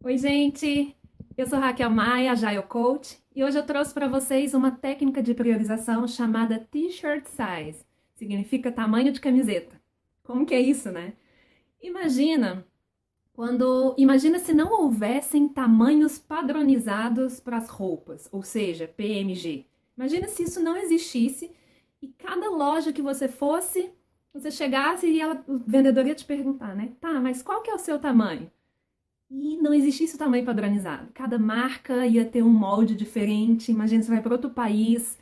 Oi, gente! Eu sou Raquel Maia, Agile Coach, e hoje eu trouxe para vocês uma técnica de priorização chamada T-shirt size. Significa tamanho de camiseta. Como que é isso, né? Imagina imagina se não houvessem tamanhos padronizados para as roupas, ou seja, PMG. Imagina se isso não existisse e cada loja que você fosse, você chegasse e o vendedor ia te perguntar, né? Tá, mas qual que é o seu tamanho? E não existisse o tamanho padronizado. Cada marca ia ter um molde diferente. Imagina, você vai para outro país.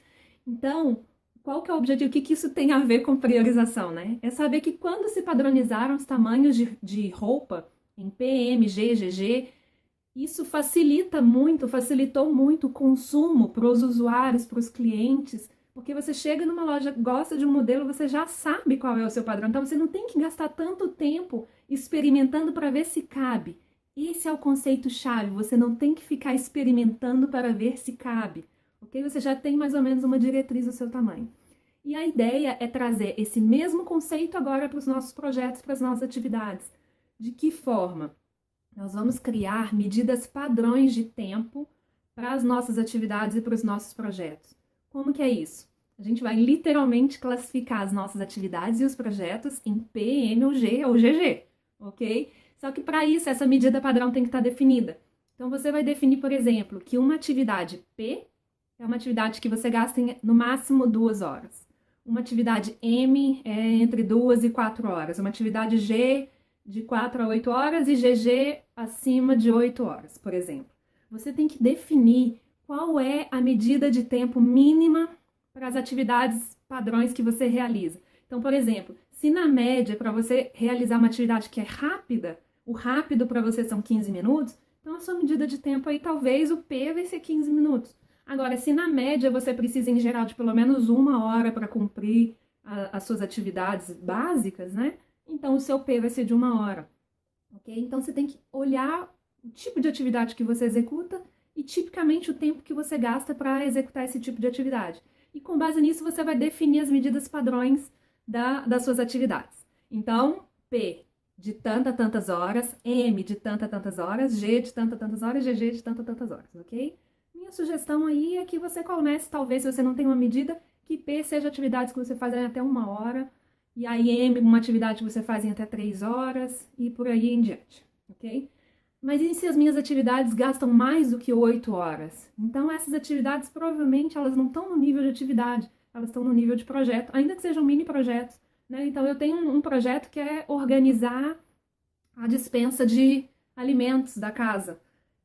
Então, qual que é o objetivo? O que isso tem a ver com priorização, né? É saber que quando se padronizaram os tamanhos de roupa em PM, G, GG, isso facilitou muito o consumo para os usuários, para os clientes, porque você chega numa loja, gosta de um modelo, você já sabe qual é o seu padrão, então você não tem que gastar tanto tempo experimentando para ver se cabe. Esse é o conceito-chave, você não tem que ficar experimentando para ver se cabe, ok? Você já tem mais ou menos uma diretriz do seu tamanho. E a ideia é trazer esse mesmo conceito agora para os nossos projetos, para as nossas atividades. De que forma? Nós vamos criar medidas padrões de tempo para as nossas atividades e para os nossos projetos. Como que é isso? A gente vai literalmente classificar as nossas atividades e os projetos em P, M ou G ou GG, ok? Só que para isso, essa medida padrão tem que estar definida. Então, você vai definir, por exemplo, que uma atividade P é uma atividade que você gasta no máximo 2 horas. Uma atividade M é entre 2 e 4 horas. Uma atividade G de 4 a 8 horas e GG acima de 8 horas, por exemplo. Você tem que definir qual é a medida de tempo mínima para as atividades padrões que você realiza. Então, por exemplo, se na média para você realizar uma atividade que é rápida, o rápido para você são 15 minutos, então a sua medida de tempo aí talvez o P vai ser 15 minutos. Agora, se na média você precisa em geral de pelo menos 1 hora para cumprir as suas atividades básicas, né? Então o seu P vai ser de 1 hora, ok? Então você tem que olhar o tipo de atividade que você executa e tipicamente o tempo que você gasta para executar esse tipo de atividade. E com base nisso você vai definir as medidas padrões das suas atividades. Então, P de tanta tantas horas, M de tanta tantas horas, G de tanta tantas horas, GG de tanta tantas horas, ok? Minha sugestão aí é que você comece, talvez, se você não tem uma medida, que P seja atividades que você faz em até 1 hora, e aí M, uma atividade que você faz em até 3 horas, e por aí em diante, ok? Mas e se as minhas atividades gastam mais do que 8 horas? Então essas atividades, provavelmente, elas não estão no nível de atividade, elas estão no nível de projeto, ainda que sejam mini projetos, né? Então eu tenho um projeto que é organizar a dispensa de alimentos da casa.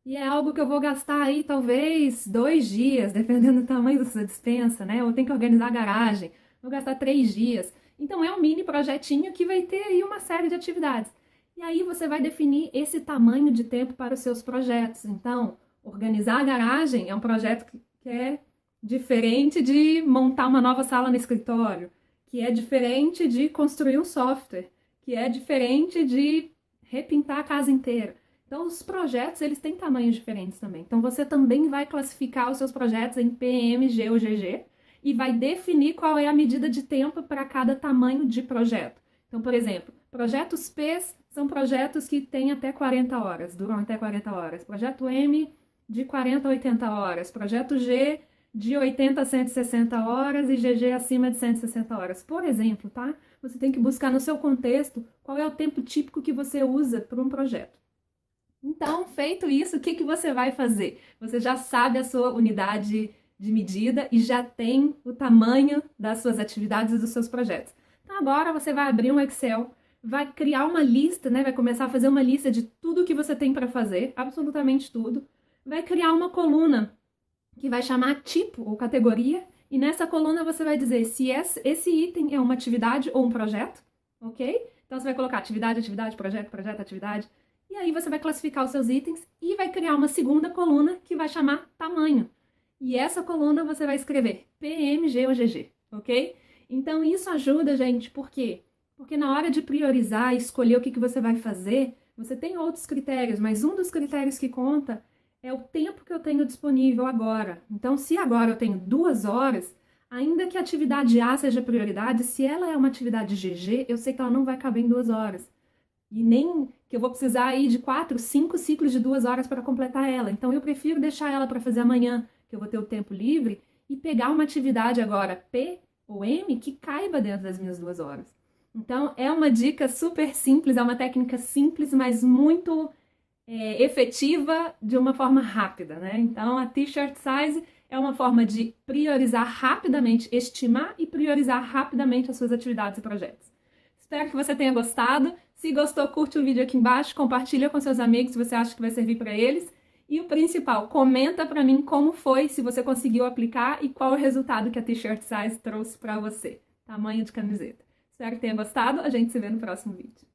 E é algo que eu vou gastar aí talvez 2 dias, dependendo do tamanho da sua dispensa, né? Eu tenho que organizar a garagem, vou gastar 3 dias. Então é um mini projetinho que vai ter aí uma série de atividades. E aí você vai definir esse tamanho de tempo para os seus projetos. Então, organizar a garagem é um projeto que é diferente de montar uma nova sala no escritório, que é diferente de construir um software, que é diferente de repintar a casa inteira. Então, os projetos, eles têm tamanhos diferentes também. Então, você também vai classificar os seus projetos em PM, G ou GG e vai definir qual é a medida de tempo para cada tamanho de projeto. Então, por exemplo, projetos P's são projetos que têm até 40 horas, duram até 40 horas. Projeto M, de 40 a 80 horas. Projeto G, de 80 a 160 horas e GG acima de 160 horas. Por exemplo, tá? Você tem que buscar no seu contexto qual é o tempo típico que você usa para um projeto. Então, feito isso, o que você vai fazer? Você já sabe a sua unidade de medida e já tem o tamanho das suas atividades e dos seus projetos. Então, agora você vai abrir um Excel, vai criar uma lista, né? Vai começar a fazer uma lista de tudo que você tem para fazer, absolutamente tudo. Vai criar uma coluna que vai chamar tipo ou categoria, e nessa coluna você vai dizer se esse item é uma atividade ou um projeto, ok? Então você vai colocar atividade, atividade, projeto, projeto, atividade, e aí você vai classificar os seus itens e vai criar uma segunda coluna que vai chamar tamanho. E essa coluna você vai escrever PMG ou GG, ok? Então isso ajuda, gente, por quê? Porque na hora de priorizar e escolher o que você vai fazer, você tem outros critérios, mas um dos critérios que conta é o tempo que eu tenho disponível agora. Então, se agora eu tenho 2 horas, ainda que a atividade A seja prioridade, se ela é uma atividade GG, eu sei que ela não vai caber em 2 horas. e nem que eu vou precisar aí de 4, 5 ciclos de 2 horas para completar ela. Então eu prefiro deixar ela para fazer amanhã, que eu vou ter o tempo livre, e pegar uma atividade agora P ou M que caiba dentro das minhas 2 horas. Então é uma dica super simples, é uma técnica simples, mas muito efetiva de uma forma rápida, né? Então a T-shirt size é uma forma de priorizar rapidamente, estimar e priorizar rapidamente as suas atividades e projetos. Espero que você tenha gostado. Se gostou, curte o vídeo aqui embaixo, compartilha com seus amigos se você acha que vai servir para eles. E o principal, comenta para mim como foi, se você conseguiu aplicar e qual o resultado que a T-shirt size trouxe para você. Tamanho de camiseta. Espero que tenha gostado. A gente se vê no próximo vídeo.